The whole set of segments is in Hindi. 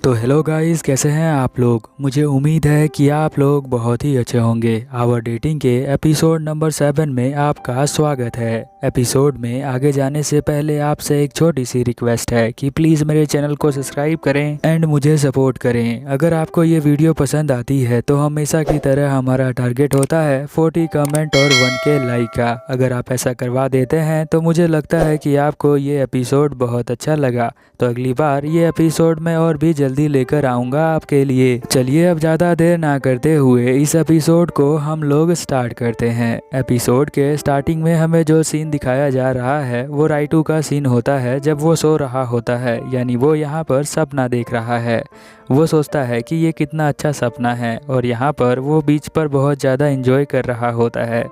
तो हेलो गाइस, कैसे हैं आप लोग। मुझे उम्मीद है कि आप लोग बहुत ही अच्छे होंगे। आवर डेटिंग के एपिसोड नंबर 7 में आपका स्वागत है। एपिसोड में आगे जाने से पहले आपसे एक छोटी सी रिक्वेस्ट है कि प्लीज़ मेरे चैनल को सब्सक्राइब करें एंड मुझे सपोर्ट करें। अगर आपको ये वीडियो पसंद आती है तो हमेशा की तरह हमारा टारगेट होता है 40 कमेंट और 1K लाइक का। अगर आप ऐसा करवा देते हैं तो मुझे लगता है कि आपको ये एपिसोड बहुत अच्छा लगा, तो अगली बार ये एपिसोड मैं और भी जल्दी लेकर आऊँगा आपके लिए। चलिए अब ज़्यादा देर ना करते हुए इस एपिसोड को हम लोग स्टार्ट करते हैं। एपिसोड के स्टार्टिंग में हमें जो सीन दिखाया जा रहा है वो राइटू का सीन होता है जब वो सो रहा होता है, यानी वो यहाँ पर सपना देख रहा है। वो सोचता है कि ये कितना अच्छा सपना है और यहाँ पर वो बीच पर बहुत ज़्यादा एंजॉय कर रहा होता है।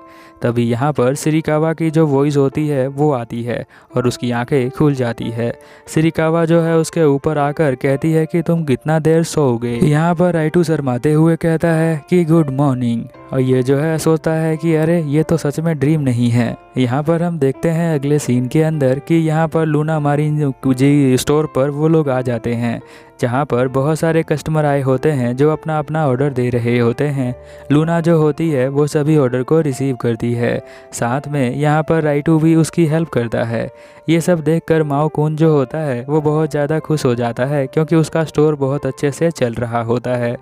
तभी यहाँ पर सिरिकावा की जो वॉइस होती है वो आती है और उसकी आंखें खुल जाती है। सिरिकावा जो है उसके ऊपर आकर कहती है कि तुम कितना देर सोओगे। यहाँ पर राइटू शर्माते हुए कहता है कि गुड मॉर्निंग, और ये जो है सोचता है कि अरे ये तो सच में ड्रीम नहीं है। यहाँ पर हम देखते हैं अगले सीन के अंदर कि यहाँ पर लूना मारिन जी स्टोर पर वो लोग आ जाते हैं, जहाँ पर बहुत सारे कस्टमर आए होते हैं जो अपना अपना ऑर्डर दे रहे होते हैं। लूना जो होती है वो सभी ऑर्डर को रिसीव करती है, साथ में यहाँ पर राइटू भी उसकी हेल्प करता है। ये सब देखकर माओ कुन जो होता है वो बहुत ज़्यादा खुश हो जाता है क्योंकि उसका स्टोर बहुत अच्छे से चल रहा होता है।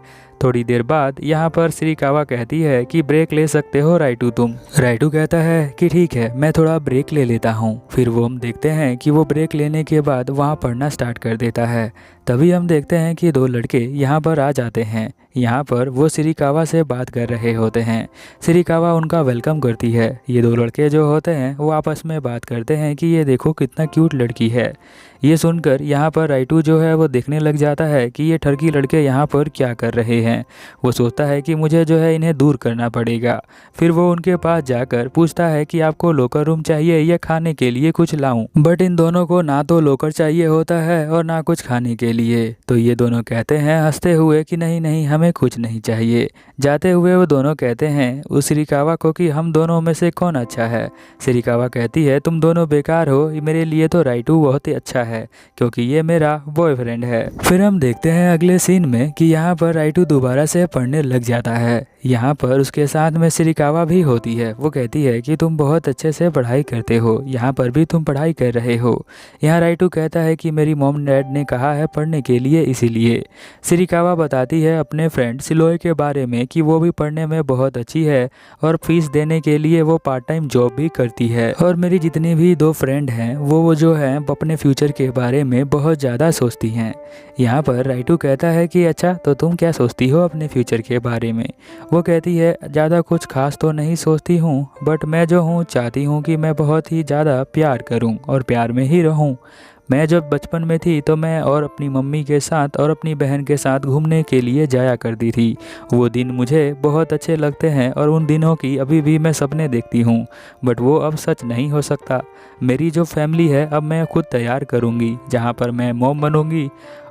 थोड़ी देर बाद यहाँ पर सिरिकावा कहती है कि ब्रेक ले सकते हो राइटू तुम। राइटू कहता है कि ठीक है, मैं थोड़ा ब्रेक ले लेता हूँ। फिर वो हम देखते हैं कि वो ब्रेक लेने के बाद वहाँ पढ़ना स्टार्ट कर देता है। तभी हम देखते हैं कि दो लड़के यहाँ पर आ जाते हैं। यहाँ पर वो सिरिकावा से बात कर रहे होते हैं। सिरिकावा उनका वेलकम करती है। ये दो लड़के जो होते हैं वो आपस में बात करते हैं कि ये देखो कितना क्यूट लड़की है। ये सुनकर यहाँ पर राइटू जो है वो देखने लग जाता है कि ये ठरकी लड़के यहाँ पर क्या कर रहे हैं। वो सोचता है कि मुझे जो है इन्हें दूर करना पड़ेगा। फिर वो उनके पास जाकर पूछता है कि आपको लॉकर रूम चाहिए या खाने के लिए कुछ लाऊं। बट इन दोनों को ना तो लॉकर चाहिए होता है और ना कुछ खाने के लिए। तो ये दोनों कहते हैं हंसते हुए कि नहीं नहीं, हमें कुछ नहीं चाहिए। जाते हुए वो दोनों कहते हैं उस सिरिकावा को कि हम दोनों में से कौन अच्छा है। सिरिकावा कहती है तुम दोनों बेकार हो, मेरे लिए तो राइटू बहुत ही अच्छा है क्योंकि ये मेरा बॉयफ्रेंड है। फिर हम देखते हैं अगले सीन में कि यहाँ पर राइटू दोबारा से पढ़ने लग जाता है। यहाँ पर उसके साथ में सिरिकावा भी होती है। वो कहती है कि तुम बहुत अच्छे से पढ़ाई करते हो, यहाँ पर भी तुम पढ़ाई कर रहे हो। यहाँ राइटू कहता है कि मेरी मॉम डैड ने कहा है पढ़ने के लिए, इसीलिए। सिरिकावा बताती है अपने फ्रेंड सिलोए के बारे में कि वो भी पढ़ने में बहुत अच्छी है और फीस देने के लिए वो पार्ट टाइम जॉब भी करती है। और मेरी जितनी भी दो फ्रेंड हैं वो जो हैं अपने फ्यूचर के बारे में बहुत ज़्यादा सोचती हैं। यहाँ पर राइटू कहता है कि अच्छा, तो तुम क्या सोचती हो अपने फ्यूचर के बारे में। वो कहती है ज़्यादा कुछ खास तो नहीं सोचती हूँ, बट मैं जो हूँ चाहती हूँ कि मैं बहुत ही ज़्यादा प्यार करूँ और प्यार में ही रहूँ। मैं जब बचपन में थी तो मैं और अपनी मम्मी के साथ और अपनी बहन के साथ घूमने के लिए जाया करती थी। वो दिन मुझे बहुत अच्छे लगते हैं और उन दिनों की अभी भी मैं सपने देखती हूँ, बट वो अब सच नहीं हो सकता। मेरी जो फैमिली है अब मैं खुद तैयार करूँगी, जहाँ पर मैं मॉम बनूँगी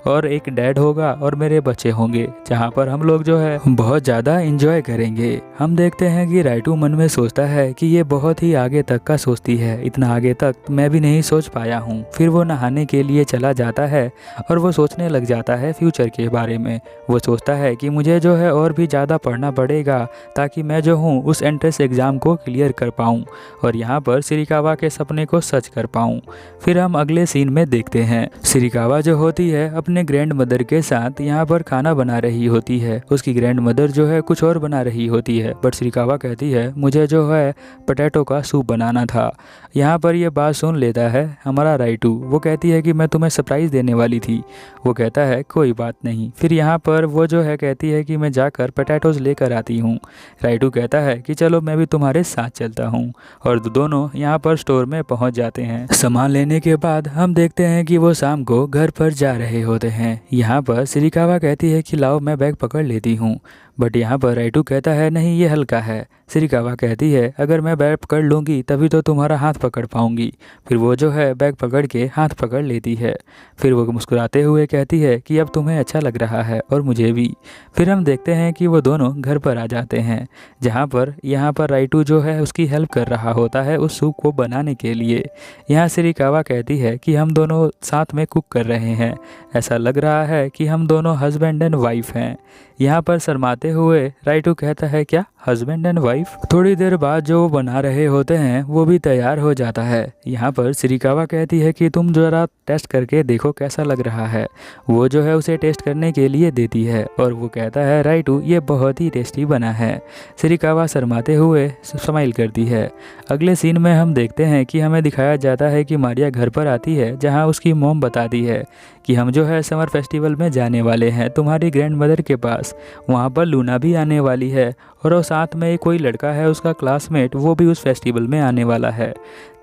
और एक डैड होगा और मेरे बच्चे होंगे, जहाँ पर हम लोग जो है बहुत ज़्यादा एंजॉय करेंगे। हम देखते हैं कि राइटू मन में सोचता है कि ये बहुत ही आगे तक का सोचती है, इतना आगे तक मैं भी नहीं सोच पाया हूँ। फिर वो नहाने के लिए चला जाता है और वो सोचने लग जाता है फ्यूचर के बारे में। वो सोचता है कि मुझे जो है और भी ज़्यादा पढ़ना पड़ेगा ताकि मैं जो हूँ उस एंट्रेंस एग्ज़ाम को क्लियर कर पाऊँ और यहाँ पर सिरिकावा के सपने को सच कर पाऊँ। फिर हम अगले सीन में देखते हैं सिरिकावा जो होती है अपने ग्रैंड मदर के साथ यहाँ पर खाना बना रही होती है। उसकी ग्रैंड मदर जो है कुछ और बना रही होती है, बट सिरिकावा कहती है मुझे जो है पोटैटो का सूप बनाना था। यहाँ पर ये बात सुन लेता है हमारा राइटू। वो कहती है कि मैं तुम्हें सरप्राइज़ देने वाली थी। वो कहता है कोई बात नहीं। फिर यहाँ पर वो जो है कहती है कि मैं जाकर पोटैटोज़ लेकर आती हूँ। राइटू कहता है कि चलो मैं भी तुम्हारे साथ चलता हूँ, और दोनों यहाँ पर स्टोर में पहुँच जाते हैं। सामान लेने के बाद हम देखते हैं कि वो शाम को घर पर जा रहे होते हैं। यहाँ पर सिरिकावा कहती है कि लाओ मैं बैग पकड़ लेती हूँ, बट यहाँ पर राइटू कहता है नहीं, ये हल्का है। सिरिकावा कहती है अगर मैं बैग पकड़ लूँगी तभी तो तुम्हारा हाथ पकड़ पाऊँगी। फिर वो जो है बैग पकड़ के हाथ पकड़ लेती है। फिर वो मुस्कुराते हुए कहती है कि अब तुम्हें अच्छा लग रहा है और मुझे भी। फिर हम देखते हैं कि वो दोनों घर पर आ जाते हैं, जहाँ पर यहाँ पर राइटू जो है उसकी हेल्प कर रहा होता है उस सूप को बनाने के लिए। यहाँ सिरिकावा कहती है कि हम दोनों साथ में कुक कर रहे हैं, ऐसा लग रहा है कि हम दोनों हस्बैंड एंड वाइफ हैं। यहाँ पर शर्माते हुए राइटू कहता है क्या हस्बैंड एंड वाइफ। थोड़ी देर बाद जो वो बना रहे होते हैं वो भी तैयार हो जाता है। यहाँ पर सिरिकावा कहती है कि तुम जरा टेस्ट करके देखो कैसा लग रहा है। वो जो है उसे टेस्ट करने के लिए देती है और वो कहता है राइटू ये बहुत ही टेस्टी बना है। सिरिकावा शर्माते हुए स्माइल करती है। अगले सीन में हम देखते हैं कि हमें दिखाया जाता है कि मारिया घर पर आती है, जहाँ उसकी मॉम बताती है कि हम जो है समर फेस्टिवल में जाने वाले हैं तुम्हारी ग्रैंड मदर के पास। वहाँ पर लूना भी आने वाली है और वो साथ में कोई लड़का है उसका क्लासमेट, वो भी उस फेस्टिवल में आने वाला है।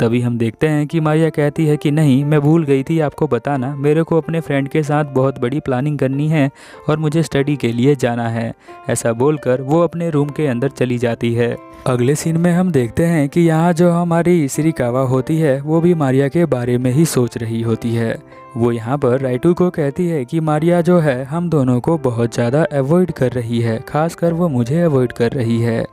तभी हम देखते हैं कि मारिया कहती है कि नहीं मैं भूल गई थी आपको बताना, मेरे को अपने फ्रेंड के साथ बहुत बड़ी प्लानिंग करनी है और मुझे स्टडी के लिए जाना है। ऐसा बोलकर वो अपने रूम के अंदर चली जाती है। अगले सीन में हम देखते हैं कि यहाँ जो हमारी सिरिकावा होती है वो भी मारिया के बारे में ही सोच रही होती है। वो यहाँ पर राइटू को कहती है कि मारिया जो है हम दोनों को बहुत ज़्यादा अवॉइड कर रही है, खासकर वो मुझे अवॉइड कर रही है।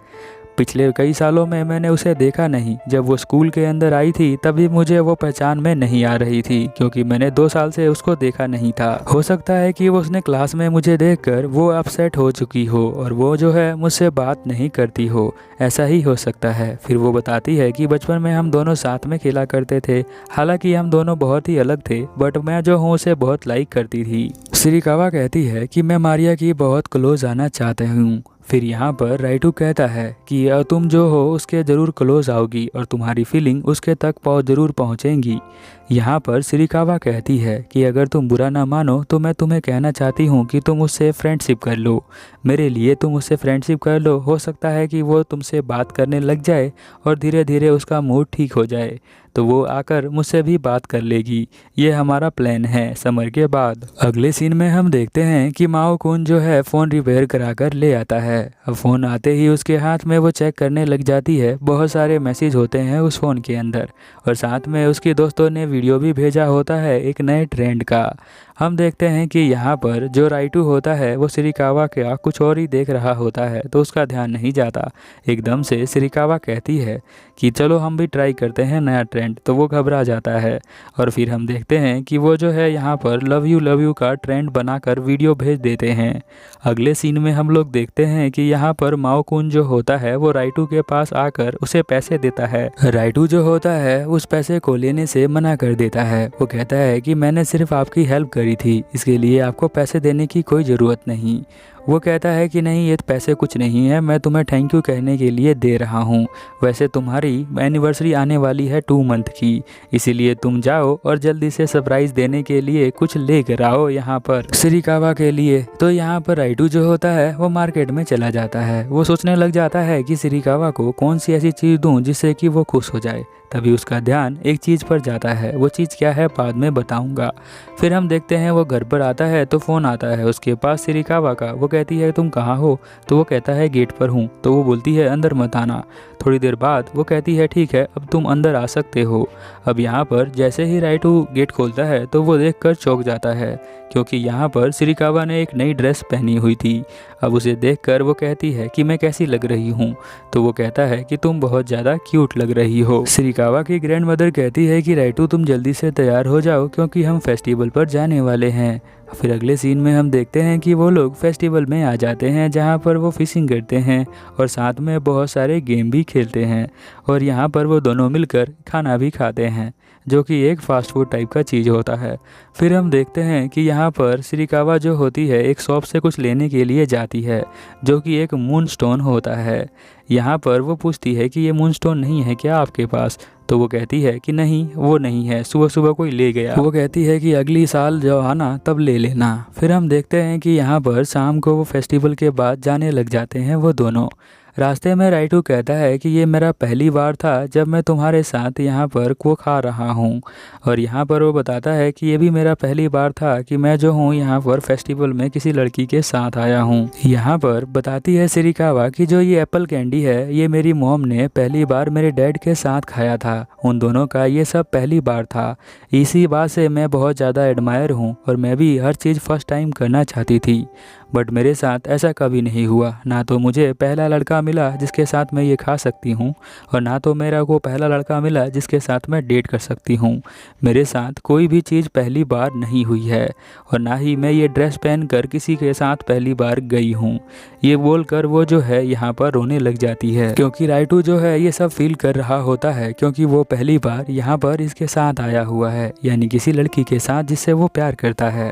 पिछले कई सालों में मैंने उसे देखा नहीं, जब वो स्कूल के अंदर आई थी तभी मुझे वो पहचान में नहीं आ रही थी क्योंकि मैंने 2 साल से उसको देखा नहीं था। हो सकता है कि वो उसने क्लास में मुझे देखकर वो अपसेट हो चुकी हो और वो जो है मुझसे बात नहीं करती हो, ऐसा ही हो सकता है। फिर वो बताती है कि बचपन में हम दोनों साथ में खेला करते थे, हालांकि हम दोनों बहुत ही अलग थे, बट मैं जो हूँ उसे बहुत लाइक करती थी। सिरिकावा कहती है कि मैं मारिया की बहुत क्लोज आना चाहती हूँ। फिर यहाँ पर राइटू कहता है कि तुम जो हो उसके ज़रूर क्लोज आओगी और तुम्हारी फीलिंग उसके तक ज़रूर पहुँचेंगी। यहाँ पर सिरिकावा कहती है कि अगर तुम बुरा ना मानो तो मैं तुम्हें कहना चाहती हूँ कि तुम उससे फ्रेंडशिप कर लो, मेरे लिए तुम उससे फ्रेंडशिप कर लो। हो सकता है कि वो तुमसे बात करने लग जाए और धीरे धीरे उसका मूड ठीक हो जाए तो वो आकर मुझसे भी बात कर लेगी। ये हमारा प्लान है समर के बाद। अगले सीन में हम देखते हैं कि माओ कुन जो है फ़ोन रिपेयर करा कर ले आता है। अब फ़ोन आते ही उसके हाथ में वो चेक करने लग जाती है, बहुत सारे मैसेज होते हैं उस फ़ोन के अंदर और साथ में उसके दोस्तों ने वीडियो भी भेजा होता है एक नए ट्रेंड का। हम देखते हैं कि यहाँ पर जो राइटू होता है वो सिरिकावा का कुछ और ही देख रहा होता है तो उसका ध्यान नहीं जाता। एकदम से सिरिकावा कहती है कि चलो हम भी ट्राई करते हैं नया ट्रेंड, तो वो घबरा जाता है और फिर हम देखते हैं कि वो जो है यहाँ पर लव यू का ट्रेंड बनाकर वीडियो भेज देते हैं। अगले सीन में हम लोग देखते हैं कि यहाँ पर माओ कुन जो होता है वो राइटू के पास आकर उसे पैसे देता है। राइटू जो होता है उस पैसे को लेने से मना कर देता है। वो कहता है कि मैंने सिर्फ आपकी हेल्प करी थी, इसके लिए आपको पैसे देने की कोई ज़रूरत नहीं। वो कहता है कि नहीं ये पैसे कुछ नहीं है, मैं तुम्हें थैंक यू कहने के लिए दे रहा हूँ। वैसे तुम्हारी एनिवर्सरी आने वाली है 2 मंथ की, इसीलिए तुम जाओ और जल्दी से सरप्राइज़ देने के लिए कुछ लेकर आओ यहाँ पर सिरिकावा के लिए। तो यहाँ पर राइटू जो होता है वो मार्केट में चला जाता है। वो सोचने लग जाता है कि सिरिकावा को कौन सी ऐसी चीज़ दूँ जिससे कि वो खुश हो जाए। तभी उसका ध्यान एक चीज़ पर जाता है, वो चीज़ क्या है बाद में बताऊंगा। फिर हम देखते हैं वो घर पर आता है तो फ़ोन आता है उसके पास सिरिकावा का। वो कहती है तुम कहाँ हो, तो वो कहता है गेट पर हूँ। तो वो बोलती है अंदर मत आना। थोड़ी देर बाद वो कहती है ठीक है अब तुम अंदर आ सकते हो। अब यहाँ पर जैसे ही राइटू गेट खोलता है तो वो देखकर चौंक जाता है क्योंकि यहाँ पर सिरिकावा ने एक नई ड्रेस पहनी हुई थी। अब उसे देखकर वो कहती है कि मैं कैसी लग रही हूँ, तो वो कहता है कि तुम बहुत ज़्यादा क्यूट लग रही हो। सिरिकावा की ग्रैंड मदर कहती है कि राइटू तुम जल्दी से तैयार हो जाओ क्योंकि हम फेस्टिवल पर जाने वाले हैं। फिर अगले सीन में हम देखते हैं कि वो लोग फेस्टिवल में आ जाते हैं जहाँ पर वो फिशिंग करते हैं और साथ में बहुत सारे गेम भी खेलते हैं और यहाँ पर वो दोनों मिलकर खाना भी खाते हैं जो कि एक फास्ट फूड टाइप का चीज़ होता है। फिर हम देखते हैं कि यहाँ पर सिरिकावा जो होती है एक शॉप से कुछ लेने के लिए जाती है जो कि एक मून स्टोन होता है। यहाँ पर वो पूछती है कि ये मून स्टोन नहीं है क्या आपके पास, तो वो कहती है कि नहीं वो नहीं है, सुबह सुबह कोई ले गया। वो कहती है कि अगली साल जब आना तब ले लेना। फिर हम देखते हैं कि यहाँ पर शाम को वो फेस्टिवल के बाद जाने लग जाते हैं वो दोनों। रास्ते में राइटू कहता है कि ये मेरा पहली बार था जब मैं तुम्हारे साथ यहाँ पर वो खा रहा हूँ। और यहाँ पर वो बताता है कि ये भी मेरा पहली बार था कि मैं जो हूँ यहाँ पर फेस्टिवल में किसी लड़की के साथ आया हूँ। यहाँ पर बताती है सिरिकावा कि जो ये एप्पल कैंडी है ये मेरी मॉम ने पहली बार मेरे डैड के साथ खाया था। उन दोनों का ये सब पहली बार था। इसी बात से मैं बहुत ज़्यादा एडमायर हूँ और मैं भी हर चीज़ फर्स्ट टाइम करना चाहती थी, बट मेरे साथ ऐसा कभी नहीं हुआ। ना तो मुझे पहला लड़का मिला जिसके साथ मैं ये खा सकती हूँ और ना तो मेरा को पहला लड़का मिला जिसके साथ मैं डेट कर सकती हूँ। मेरे साथ कोई भी चीज़ पहली बार नहीं हुई है और ना ही मैं ये ड्रेस पहन कर किसी के साथ पहली बार गई हूँ। ये बोलकर वो जो है यहाँ पर रोने लग जाती है, क्योंकि राइटू जो है ये सब फील कर रहा होता है क्योंकि वो पहली बार यहाँ पर इसके साथ आया हुआ है, यानी किसी लड़की के साथ जिससे वो प्यार करता है।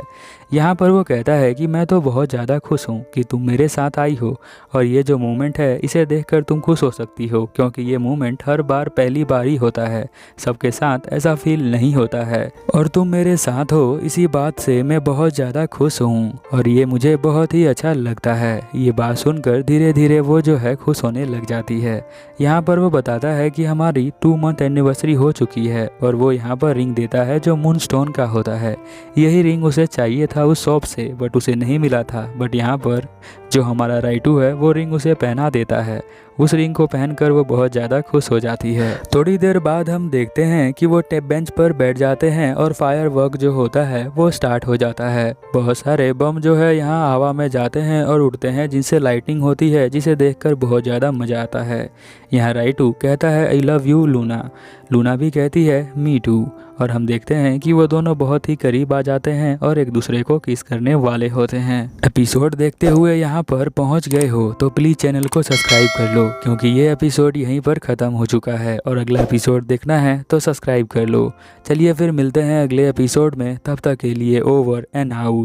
यहाँ पर वो कहता है कि मैं तो बहुत ज़्यादा खुश हूँ कि तुम मेरे साथ आई हो और ये जो मोमेंट है इसे देखकर तुम खुश हो सकती हो, क्योंकि ये मोमेंट हर बार पहली बार ही होता है, सबके साथ ऐसा फील नहीं होता है और तुम मेरे साथ हो इसी बात से मैं बहुत ज़्यादा खुश हूँ और ये मुझे बहुत ही अच्छा लगता है। ये बात सुनकर धीरे धीरे वो जो है खुश होने लग जाती है। यहाँ पर वो बताता है कि हमारी 2 मंथ एनिवर्सरी हो चुकी है और वो यहाँ पर रिंग देता है जो मूनस्टोन का होता है। यही रिंग उसे चाहिए था उस शॉप से, बट उसे नहीं मिला था। बट यहाँ पर जो हमारा राइटू है वो रिंग उसे पहना देता है। उस रिंग को पहनकर वो बहुत ज़्यादा खुश हो जाती है। थोड़ी देर बाद हम देखते हैं कि वो टेप बेंच पर बैठ जाते हैं और फायर वर्क जो होता है वो स्टार्ट हो जाता है। बहुत सारे बम जो है यहाँ हवा में जाते हैं और उड़ते हैं जिनसे लाइटिंग होती है, जिसे देखकर बहुत ज़्यादा मज़ा आता है। यहाँ राइटू कहता है I love you Luna. Luna भी कहती है मी टू। और हम देखते हैं कि वो दोनों बहुत ही करीब आ जाते हैं और एक दूसरे को किस करने वाले होते हैं। एपिसोड देखते हुए यहाँ पर पहुँच गए हो तो प्लीज़ चैनल को सब्सक्राइब कर लो, क्योंकि ये एपिसोड यहीं पर ख़त्म हो चुका है और अगला एपिसोड देखना है तो सब्सक्राइब कर लो। चलिए फिर मिलते हैं अगले एपिसोड में, तब तक के लिए ओवर एंड आउट।